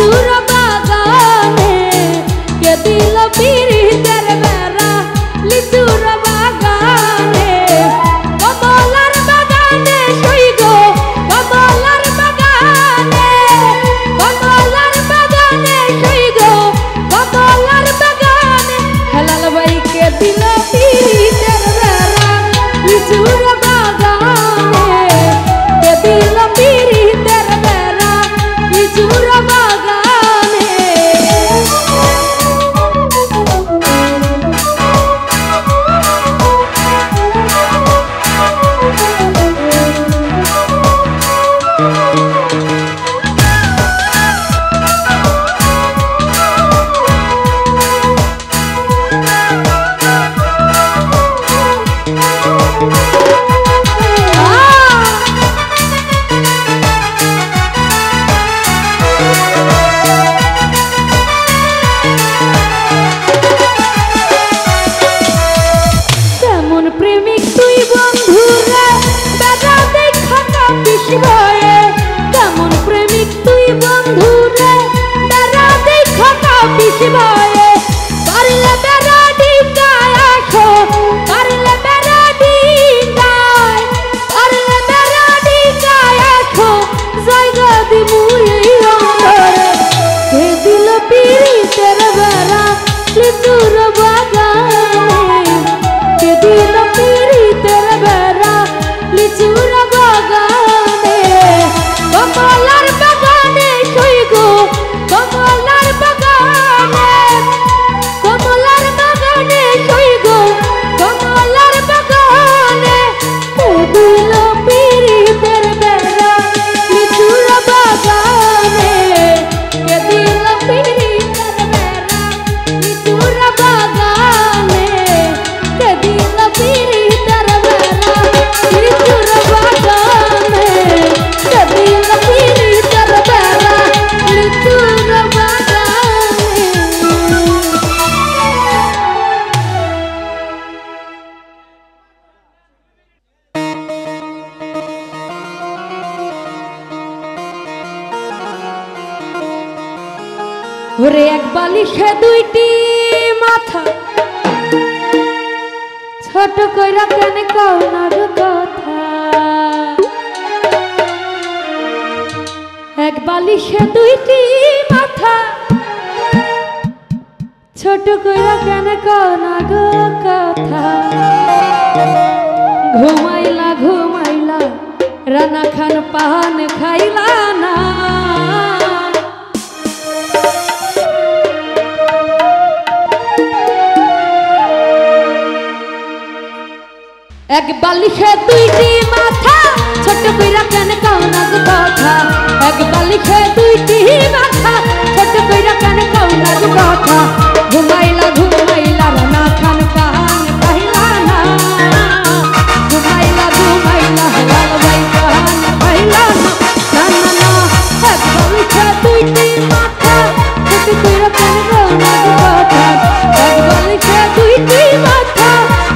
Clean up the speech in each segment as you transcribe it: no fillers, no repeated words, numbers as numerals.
লিচুর বাগানে কে দিল পিরিতের বেড়া লিচুর বাগানে কমলার বাগানে সই গো কমলার বাগানে সই গো কমলার বাগানে হেলাল ভাই কে দিল পিরিতের বেড়া লিচুর বাগানে কে দিল পিরিতের বেড়া লিচুর বাগানে ওরে এক বালিশে দুইটি মাথা ছোট কইরা কেন কও না গো কথা এক বালিশে দুইটি মাথা ছোট কইরা কেন কও না গো কথা ঘুমাইলা ঘুমাইলা রানা খান পান খাইলা না এক বালিশে দুইটি মাথা ছোট কইরা কেন কও না গো কথা এক বালিশে দুইটি মাথা ছোট কইরা কেন কও না গো কথা ঘুমাইলা ঘুমাইলা রানা খান পান খাইলা না ঘুমাইলা ঘুমাইলা লাল ভাই পান খাইলা না না না এক বালিশে দুইটি মাথা ছোট কইরা কেন কও না গো কথা এক বালিশে দুইটি মাথা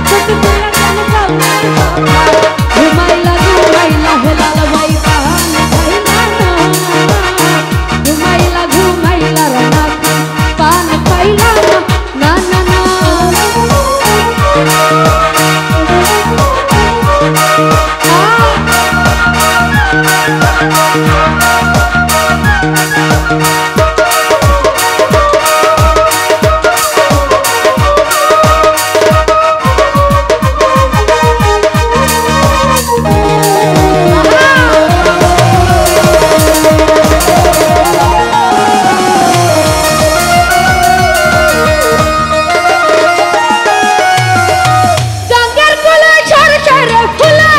ছোট কইরা ঘুমাইলা ঘুমাইলা হেলাল ভাই পান খাইলা না ঘুমাইলা ঘুমাইলা রানা পান খাইলা না না না ফুলে ফুলে ফুলে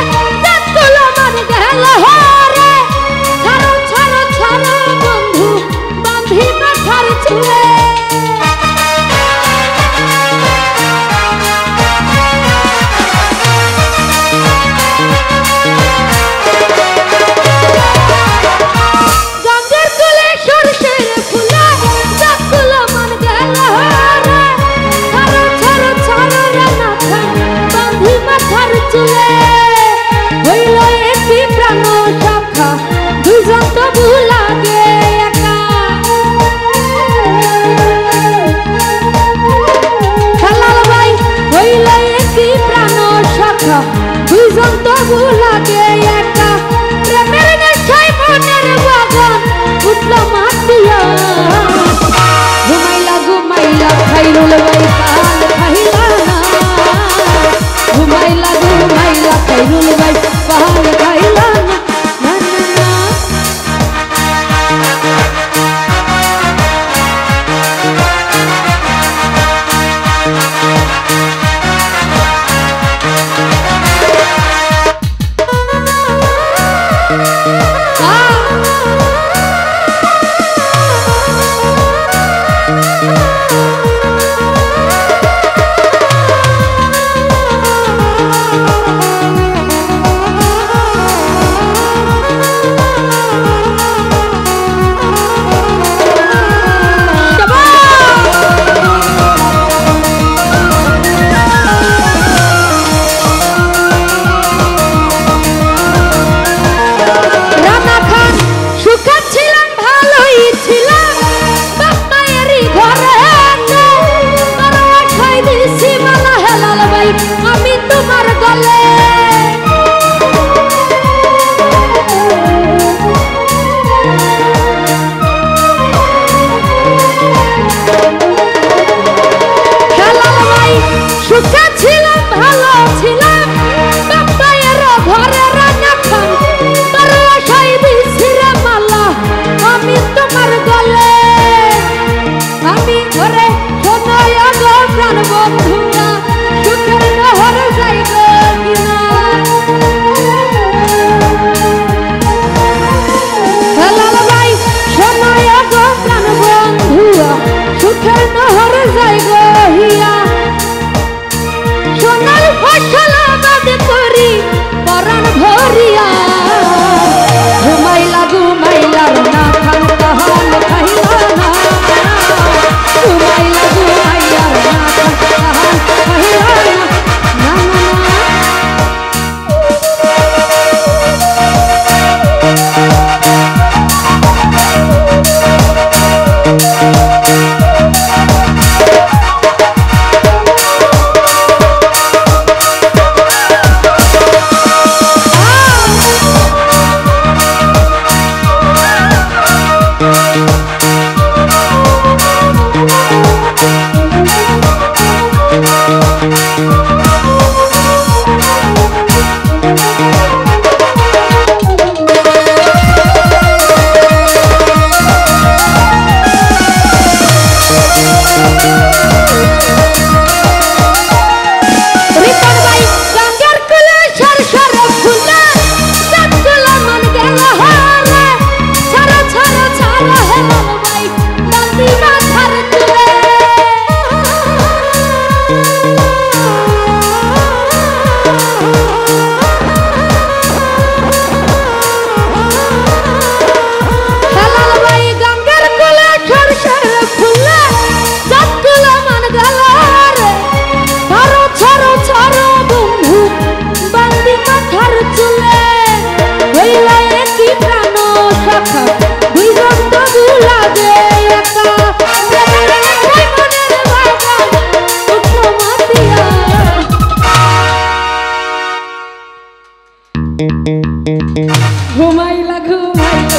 ঘুমাইলা ঘুমাইলা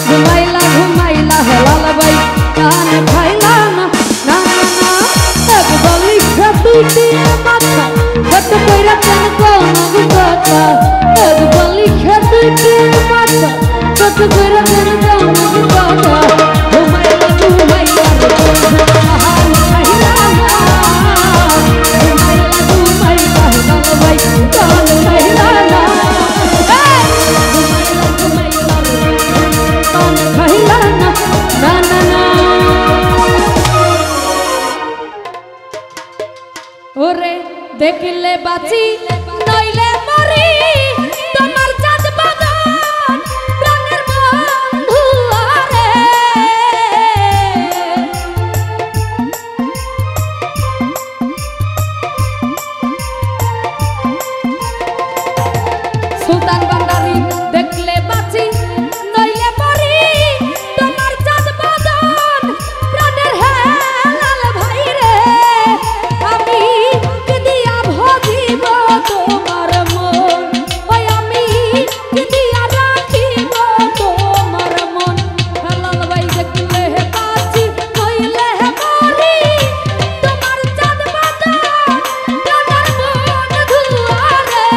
ঘুমাইলা ঘুমাইলা হেলাল বাই কান খাইলা না না না এক বলি দুইটি মাথা ছোট কইরা কেন কোন কথা এক বলি দুইটি মাথা ছোট কইরা কেন কোন কথা ঘুমাইলা ঘুমাইলা ওরে দেখলে বাঁচি নইলে মরি তোমার চাঁদ বাদন প্রাণের বন্ধু আরে সুলতান বান্দারি দেখলে বাঁচি নইলে মরি তোমার চাঁদ বাদন প্রাণের হেলাল ভাই রে আমি তোমার মন ওই আমি দিয়া রাখিব তোমার মন হেলাল ভাই দেখলে বাঁচি নইলে মরি তোমার চাঁদ বাদন প্রাণের বন্ধু আরে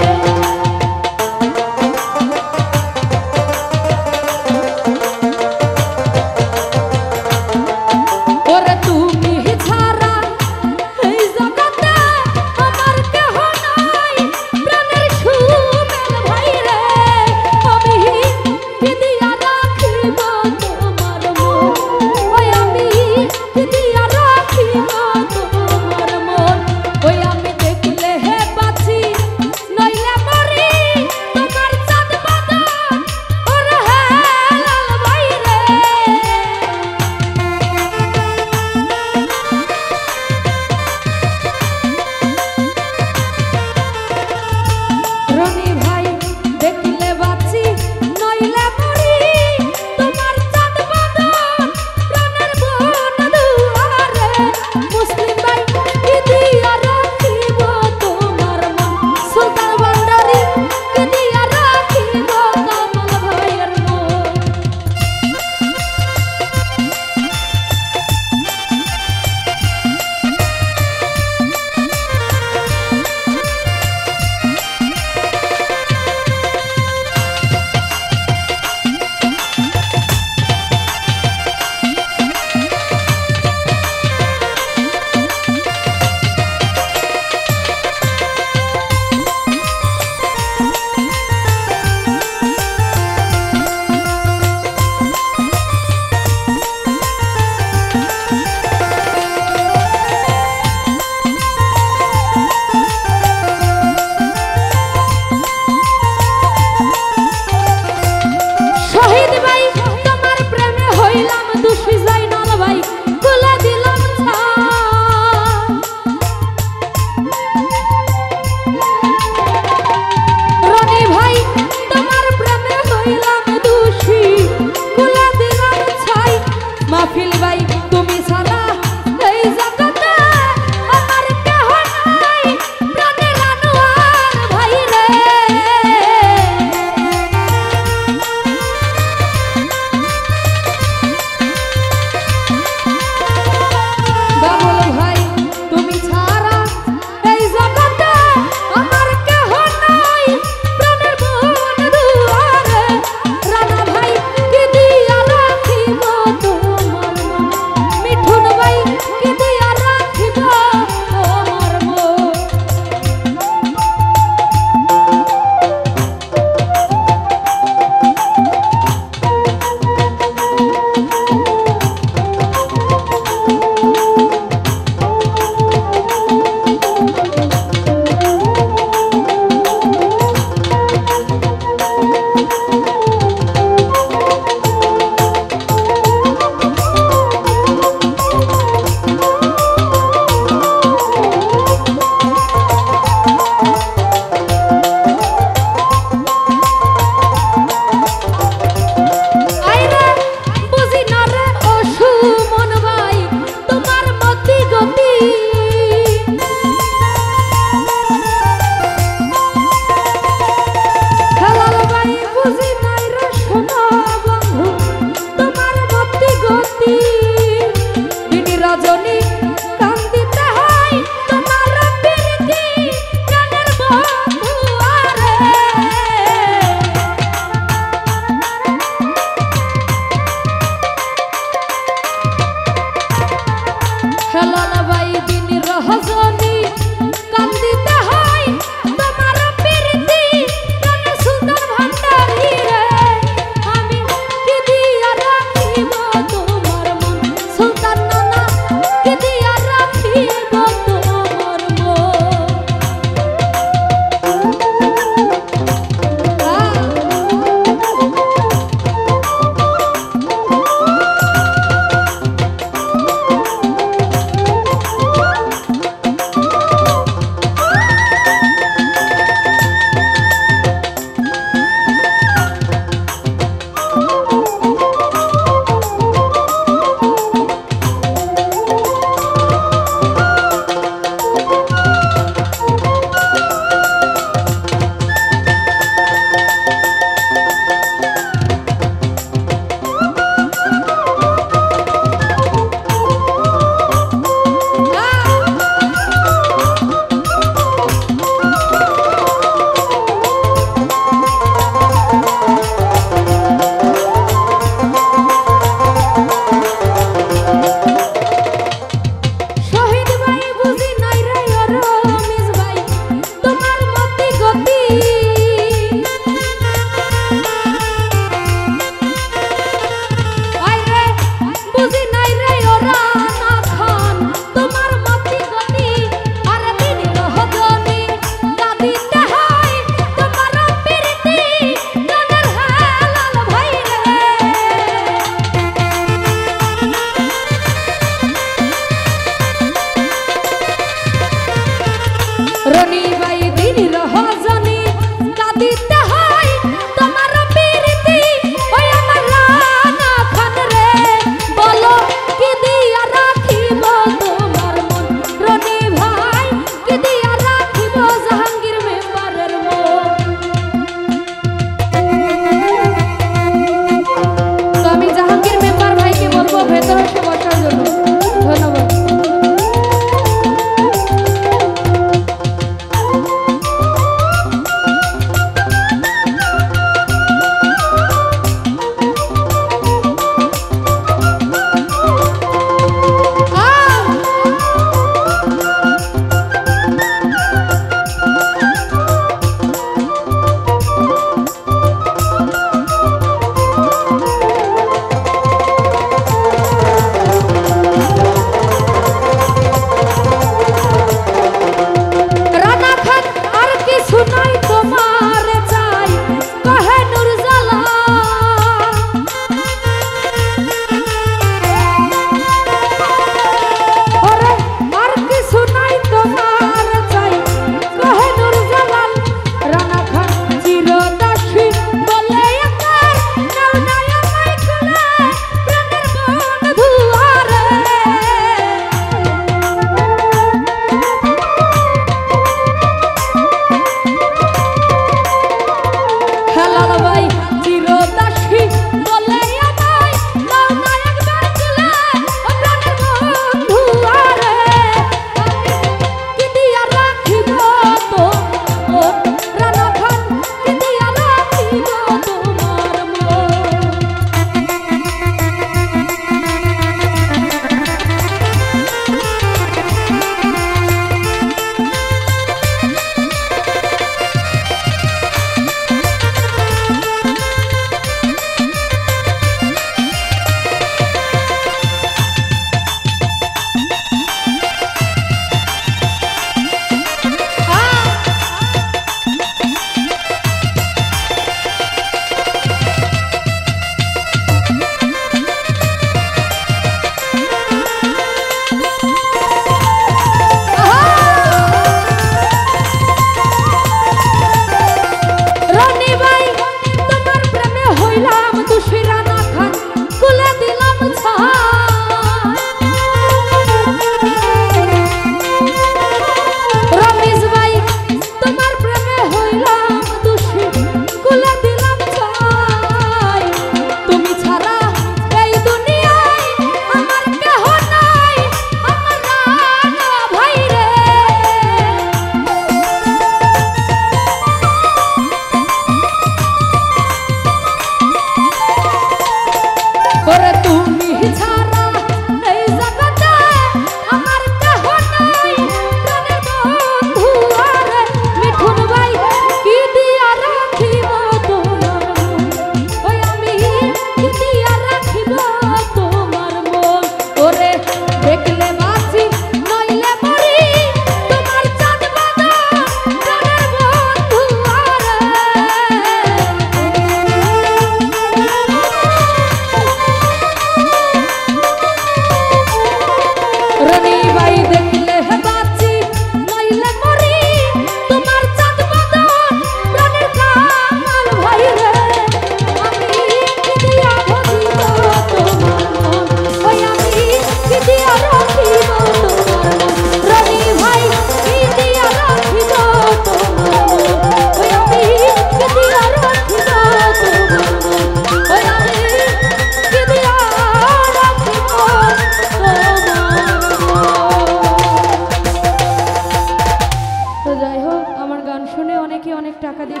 অনেক টাকা দিয়ে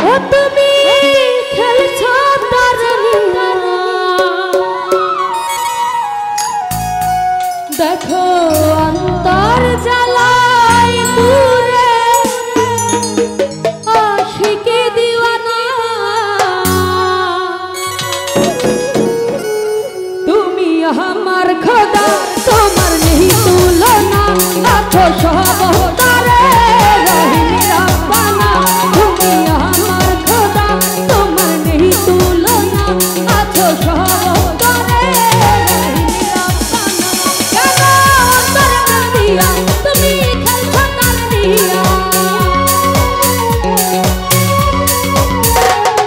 ও তুমি খেলছো দেখো অন্তর জ্বালায় পুরে আশিকি দিওয়ানা তুমি আমার খোদা তোমার নেই তুলনা আছো সব তারে রহিম রাব্বানা তুমি আমার খোদা তোমার নেই তুলনা আছো সব তারে রহিম রাব্বানা কেন অন্তর দিয়া তুমি খেলছো তার দিয়া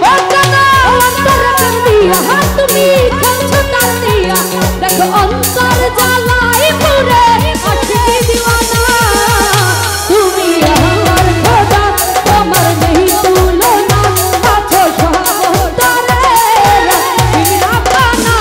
ও কেন অন্তর দিয়া তুমি খেলছো তার দিয়া দেখো অন্তর জ্বালায় পুরে আশিকি দিওয়ানা তুমি আমার খোদা তোমার নেই তুলনা আছো সব তারে রহিম রাব্বানা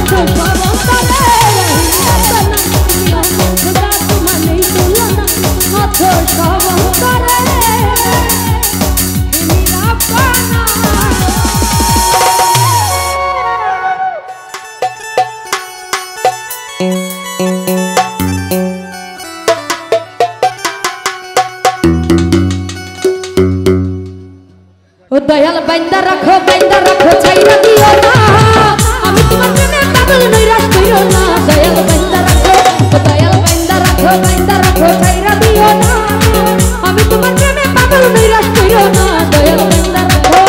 Come on, বাইন্দা রাখো ছাইরা দিও না আমি তোমার প্রেমে পাগল নৈরাশ কইরো না দয়াল বাইন্দা রাখো ছাইরা দিও না আমি তোমার প্রেমে পাগল নৈরাশ কইরো না দয়াল বাইন্দা রাখো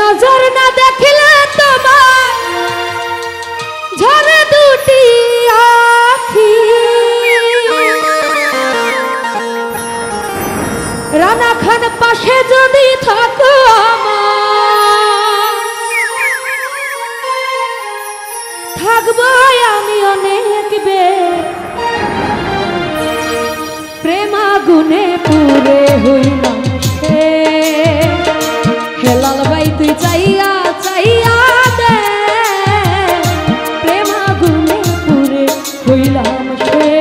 নজর না দেখলে তোমার ঝরে দুটি আখি রানা খান পাশে যদি থাকো আমার থাকবো আমি অনেক বের প্রেম আগুনে পুড়ে হইলাম সে হেলাল ভাই তুই চাইয়া চাইয়া দে প্রেম আগুনে পুড়ে হইলাম সে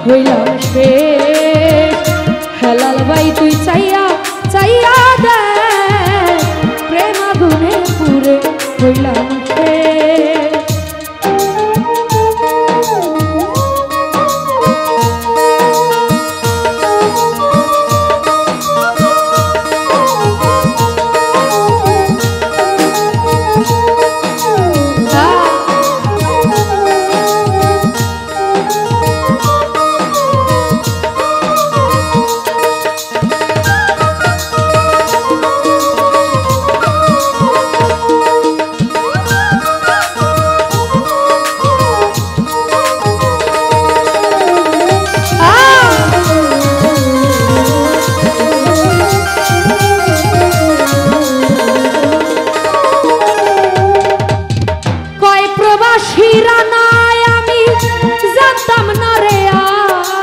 হইলাম শেষ হেলাল ভাই তুই চাইয়া চাইয়া দে প্রেম আগুনে পুরে হইলাম শেষ প্রবাসী রানায় আমি জানতাম না রে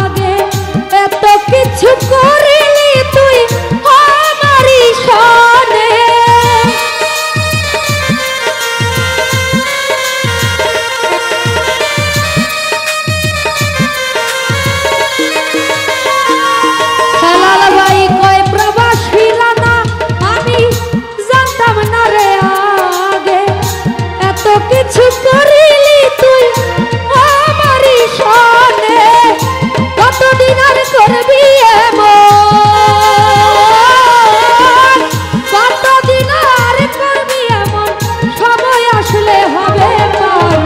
আগে এত কিছু করিলি তুই আমারই সনে হেলাল ভাই কয় প্রবাসী রানা আমি জানতাম না রে আগে এত কিছু করিলি তুই আমারই সনে কতদিন আর করবি এমন কতদিন আর করবি এমন সময় আসলে হবে পার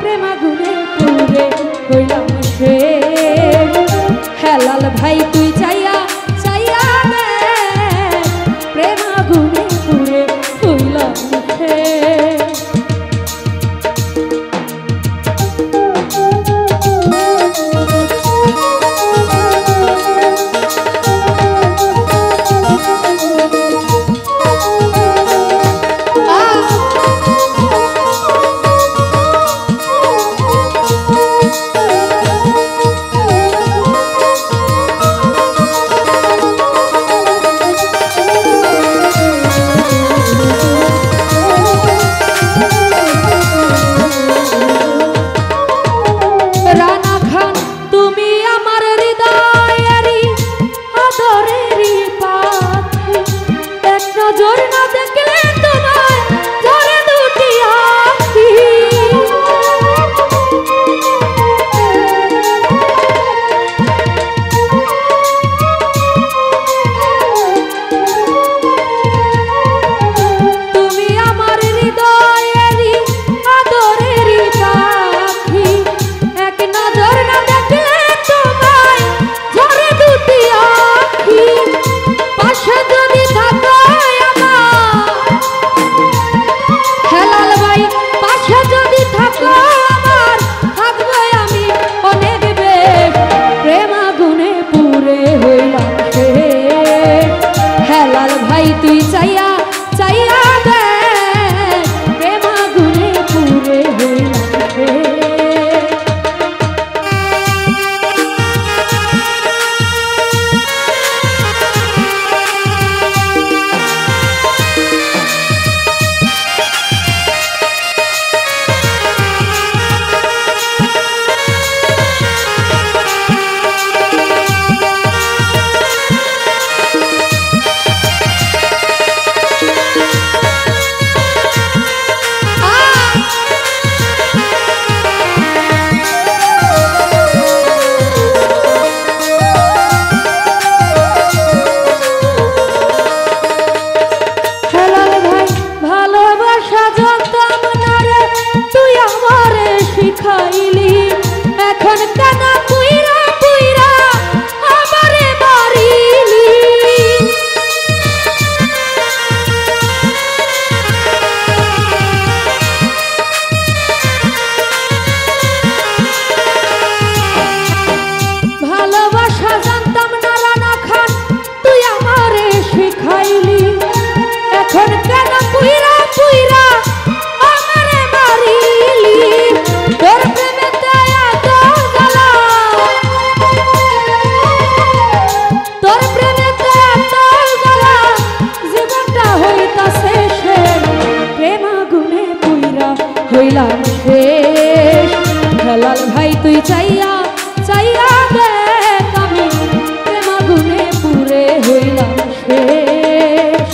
প্রেমাগুনে পুরে হইলাম শেষ হেলাল ভাই তুই চাইয়া চাইয়া দে প্রেমাগুনে পুরে হইলাম শেষ তুই চাইয়া চাইয়া দে প্রেমাগুনে পুরে হইলাম খাইলি এখন কেন পুইরা পুইরা আমারে মারিলি ভালোবাসা জানতাম না রানা খান তুই আমারে শিখাইলি এখন কেন পুইরা পুইরা আমারে মারিলি তোর প্রেমেতে এত জ্বালা তোর প্রেমেতে এত জ্বালা জীবনটা হইতাছে শেষ প্রেমাগুনে পুইরা হইলাম শেষ হেলাল ভাই তুই চাইয়া চাইয়া দেখ আমি প্রেমাগুনে পুরে হইলাম শেষ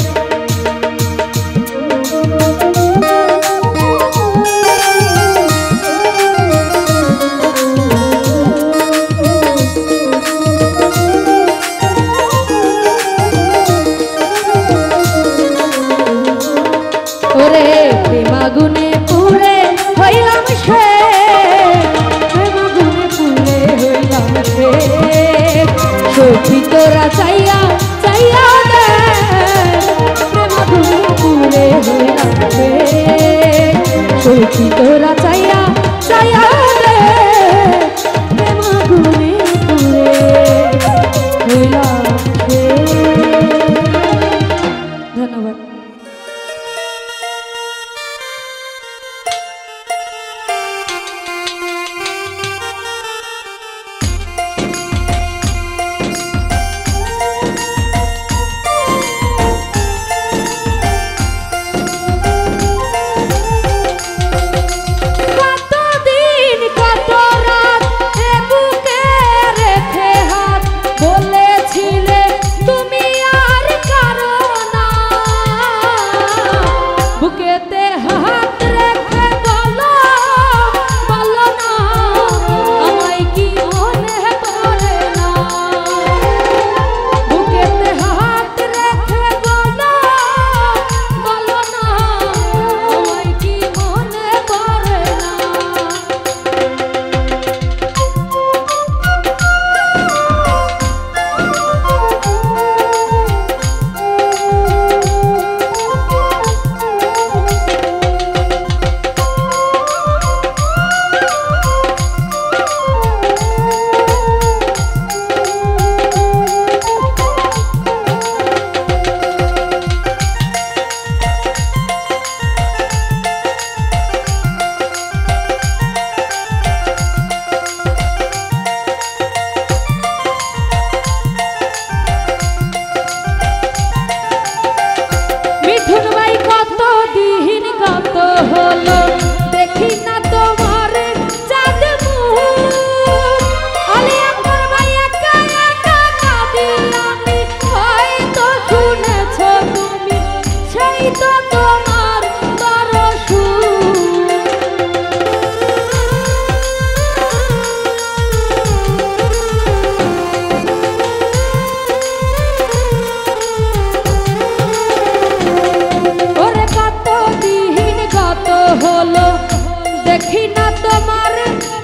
ওরে প্রেমাগুনে পুরে হইলাম শেষ প্রেমাগুনে পুরে হইলাম শেষ সখী তোরা চাইয়া চাইয়া দে প্রেমাগুনে পুরে হইলাম শেষ সখী তোরা চাইয়া চাইয়া দে প্রেমাগুনে পুরে হইলাম শেষ। ধন্যবাদ। দেখি না তোমার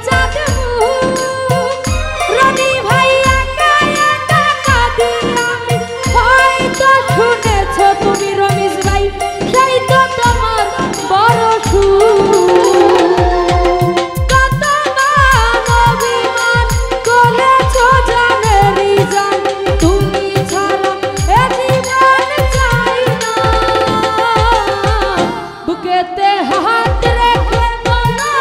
চাঁদ মুখ রনি ভাই একা একা কাঁদি আমি হয়তো শুনেছো তুমি রমিজ ভাই সেই তো তোমার বড় সুখ কত মান অভিমান করেছো জানেরই জান তুমি ছাড়া এ জীবন চাই না বুকেতে হাত রেখে বলো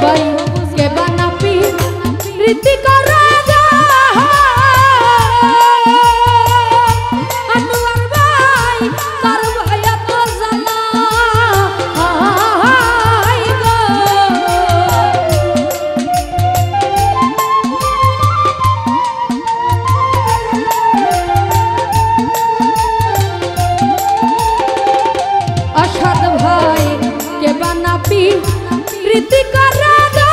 ভাই কে বানাপি ঋতিকা রাজা আনোয়ার ভাই তার ভাই এত জানা अशद भाई के बानापी ऋतिका राजा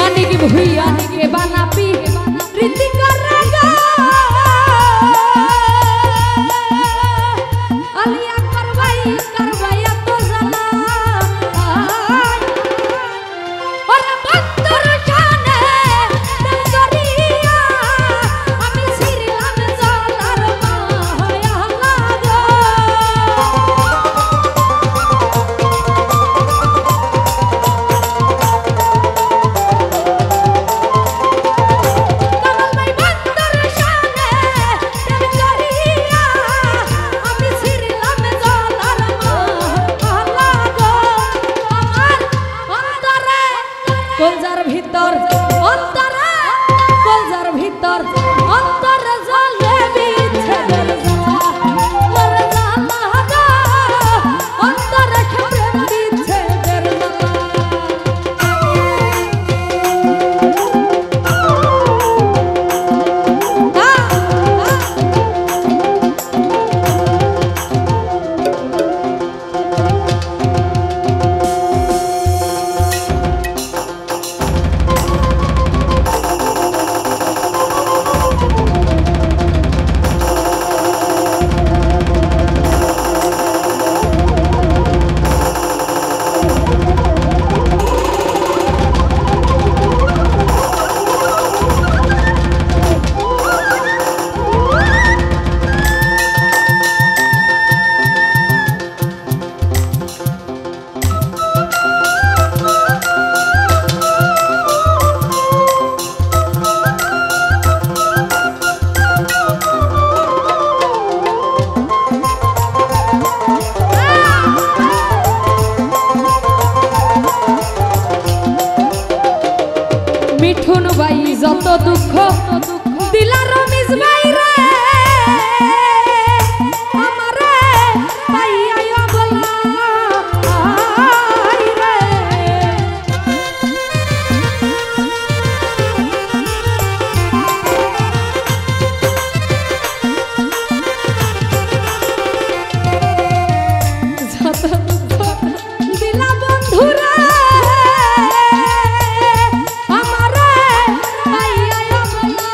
मानिक भुइया के बानापी रीति करेगा अलिया करवाई तो जना और बंदर जाने दरिया আমি ছিলাম জলার মায়া লাগো কলজার ভিতর অন্তরে কলজার ভিতর অন্তরে জ্বলে বিচ্ছেদের জ্বালা মরে জ্বালা গো অন্তরে প্রেম বিচ্ছেদের মিঠুন ভাই যত দুঃখ দিলা রমিজ ভাই রে আমারে পাইয়া বলা রে যত দুঃখ দিলা বন্ধুরা আমারে পাইয়া বলা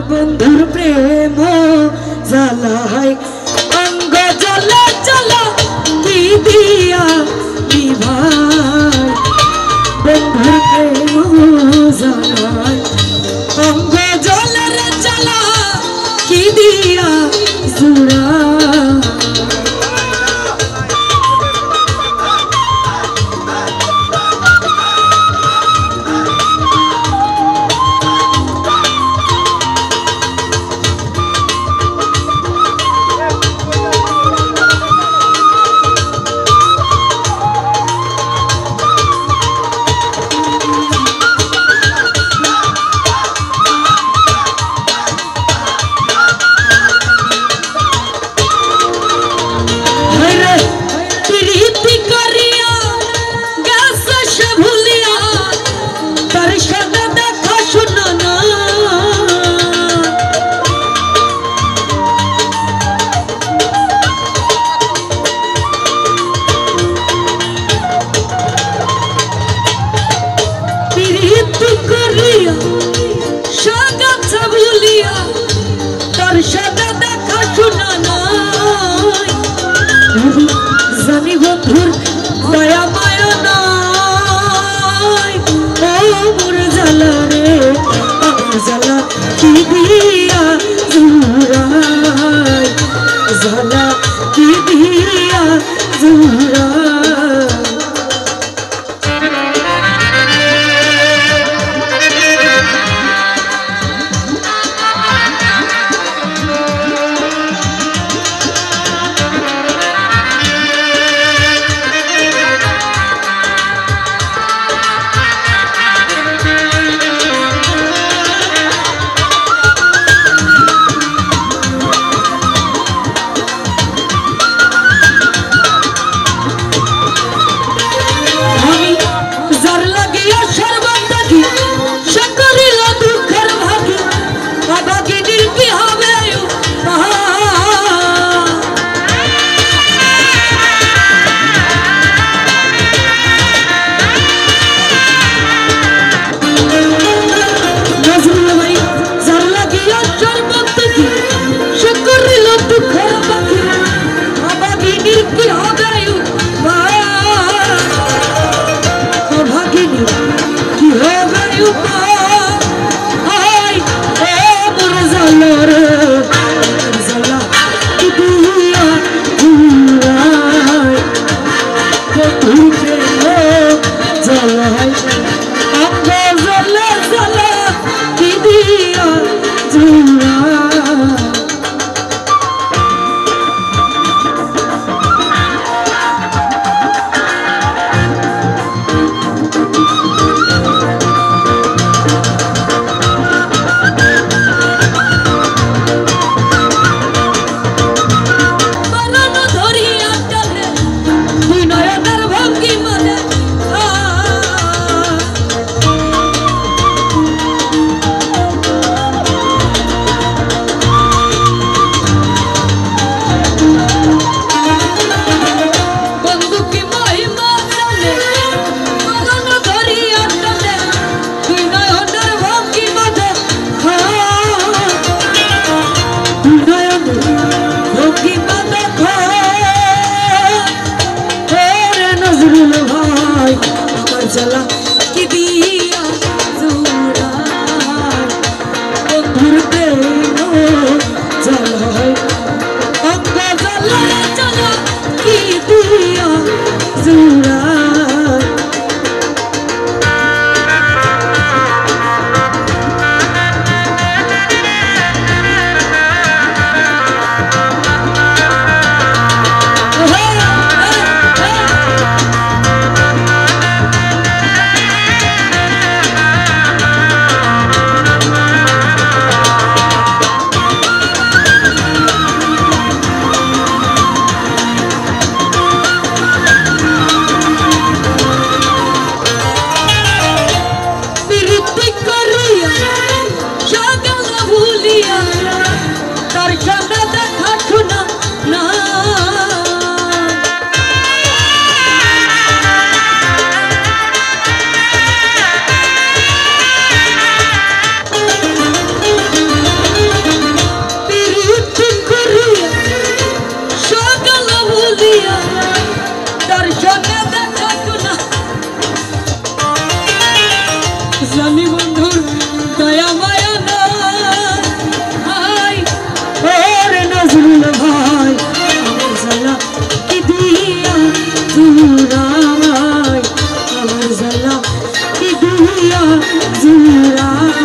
বন্ধুর প্রেম জ্বালায় অঙ্গ জ্বলে জ্বলা কি দিয়া নিভাই বন্ধুর প্রেম জ্বালায় অঙ্গ জ্বলে জ্বলা কি দিয়া জুড়া জানি বন্ধুর দয়া মায়া নাই মোর জ্বালা রে আমার জ্বালা কি দিয়া জুড়াই জ্বালা কি দিয়া জুড়াই জানি বন্ধুর দয়া মায়া নাই ওরে নজরুল ভাই আমার জ্বালা কি দিয়া জুড়াই আমার জ্বালা কি দিয়া জুড়াই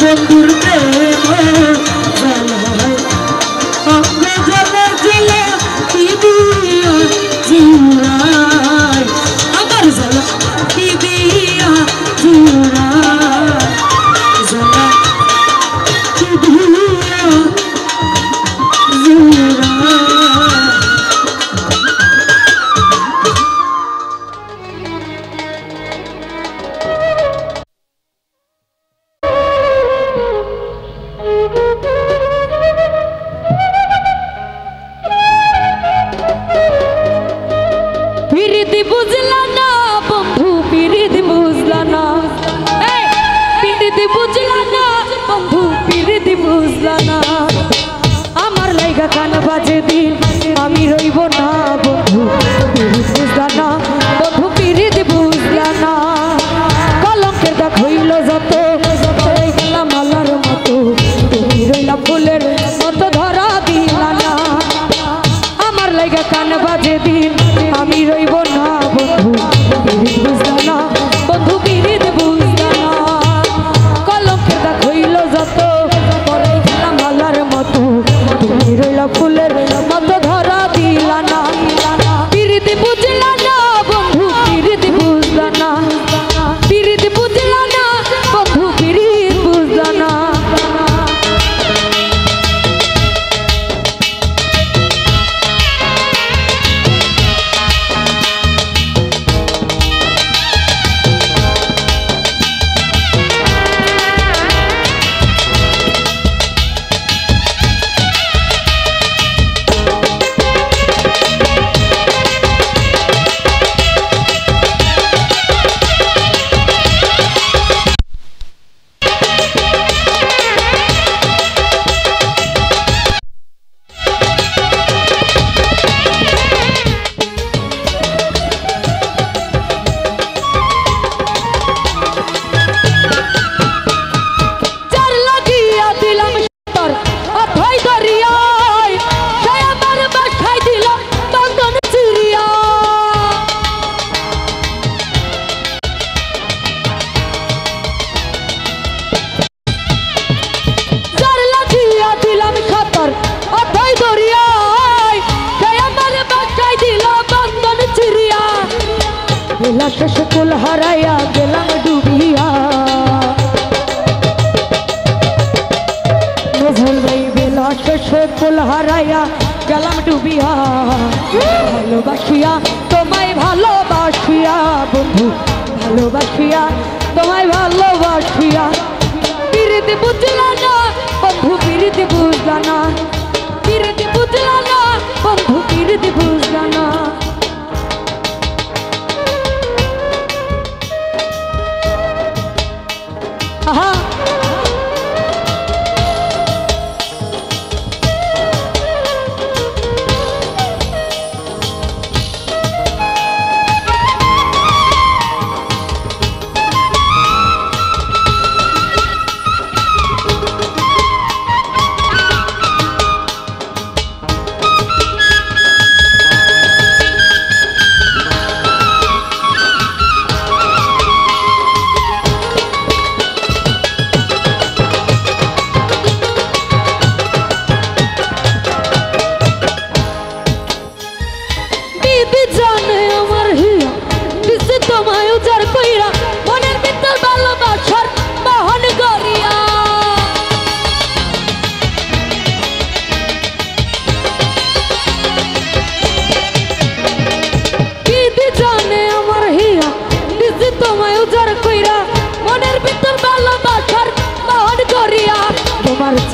বন্ধুর প্রেম অঙ্গ জলে জলে কি দিয়া জুড়াই আমার জ্বালা কি দিয়া জুড়াই জ্বালা কি দিয়া জুড়াই আমার লাইগা কান বাজে দিন আমি রইব না বন্ধু বুঝলা না বন্ধু পিরিত বুঝলা না কলঙ্কের দাগ হইল যত গেলাম আল্লাহর মতো তুমি রইলা ফুলের মতো ধরা দিলা না আমার লাইগা কান বাজে দিন আমি রইব না বন্ধু পিরিত বুঝলা না বন্ধু পিরিত বুঝলা না কলঙ্কের দাগ হইল যত তুমি রইলা ফুলের মতো ধরা দিলা না পিরিতি বুঝলা না বন্ধু পিরিতি বুঝলা না পিরিতি বুঝলা না বন্ধু পিরিতি বুঝলা না শেষে কুল হারাইয়া গেলাম ডুবিয়া বেলা শেষে কুল হারাইয়া গেলাম ডুবিয়া ভালোবাসিয়া তোমায় ভালোবাসিয়া বন্ধু ভালোবাসিয়া তোমায় ভালোবাসিয়া পিরিতি বুঝলা না বন্ধু পিরিতি বুঝলা না পিরিতি বুঝলা না বন্ধু পিরিতি বুঝলা না আহা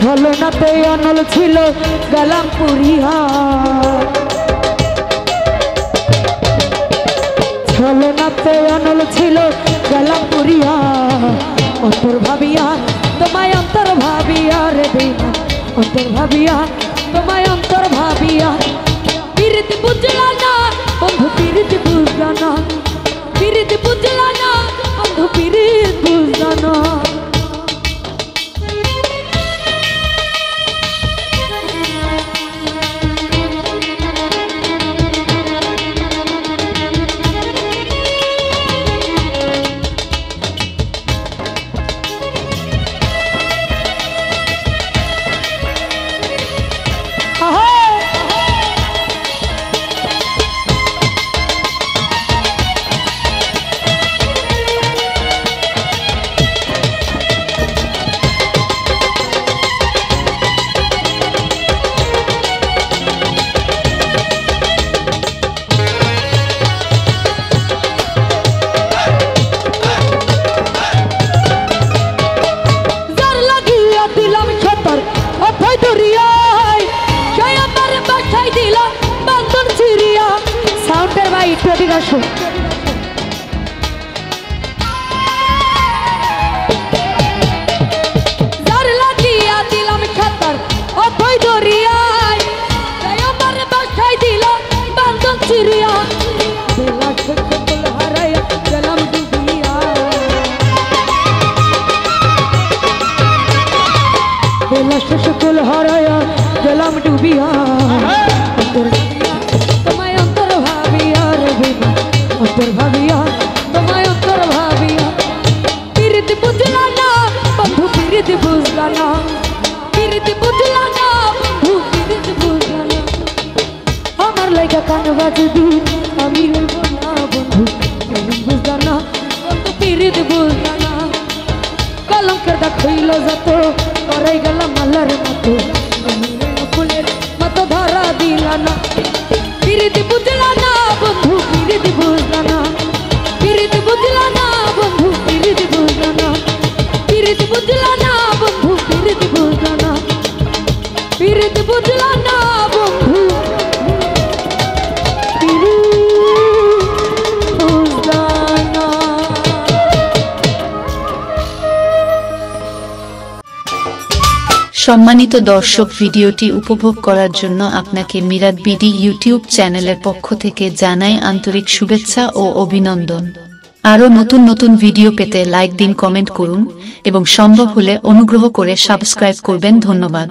ছলনাতে অনল ছিল গেলাম পুরিয়া ছলনাতে অনল ছিল গেলাম পুরিয়া অন্তর ভাবিয়া তোমায় অন্তর ভাবিয়া রে বেইমান অন্তর ভাবিয়া তোমায় অন্তর ভাবিয়া পিরিতি বুঝলা না বন্ধু পিরিতি বুঝলা না পিরিতি বুঝলা না বন্ধু পিরিতি বুঝলা না আসো যার লাগিয়া দিলাম খাতার অথই দরিয়ায় আমার বাসায় দিল বান্ধন চিরিয়া বেলা সকল হারাইয়া গেলাম ডুবিয়া বেলা সকল হারাইয়া গেলাম ডুবিয়া তোমায় অন্তর ভাবিয়া রে বেইমান অন্তর ভাবিয়া তোমায় অন্তর ভাবিয়া পিরিতি বুঝলা না বন্ধু পিরিতি বুঝলা না পিরিতি বুঝলা না বন্ধু পিরিতি বুঝলা না আমার লাইগা কান বাজে দিন আমি রইব না বন্ধু বুঝলা না বন্ধু পিরিতি বুঝলা না কলঙ্কের দাগ হইল যত করাই গেলাম মালার মতো ফুলের মতো ধরা দিলা না পিরিতি বুঝলা না বন্ধু পিরিতি বুঝলা না পিরিতি বুঝলা না বন্ধু পিরিতি বুঝলা না পিরিতি বুঝলা না বন্ধু পিরিতি বুঝলা না পিরিতি বুঝলা না বন্ধু সম্মানিত দর্শক, ভিডিওটি উপভোগ করার জন্য আপনাকে মিরাত বিডি ইউটিউব চ্যানেলের পক্ষ থেকে জানাই আন্তরিক শুভেচ্ছা ও অভিনন্দন। আরও নতুন নতুন ভিডিও পেতে লাইক দিন, কমেন্ট করুন এবং সম্ভব হলে অনুগ্রহ করে সাবস্ক্রাইব করবেন। ধন্যবাদ।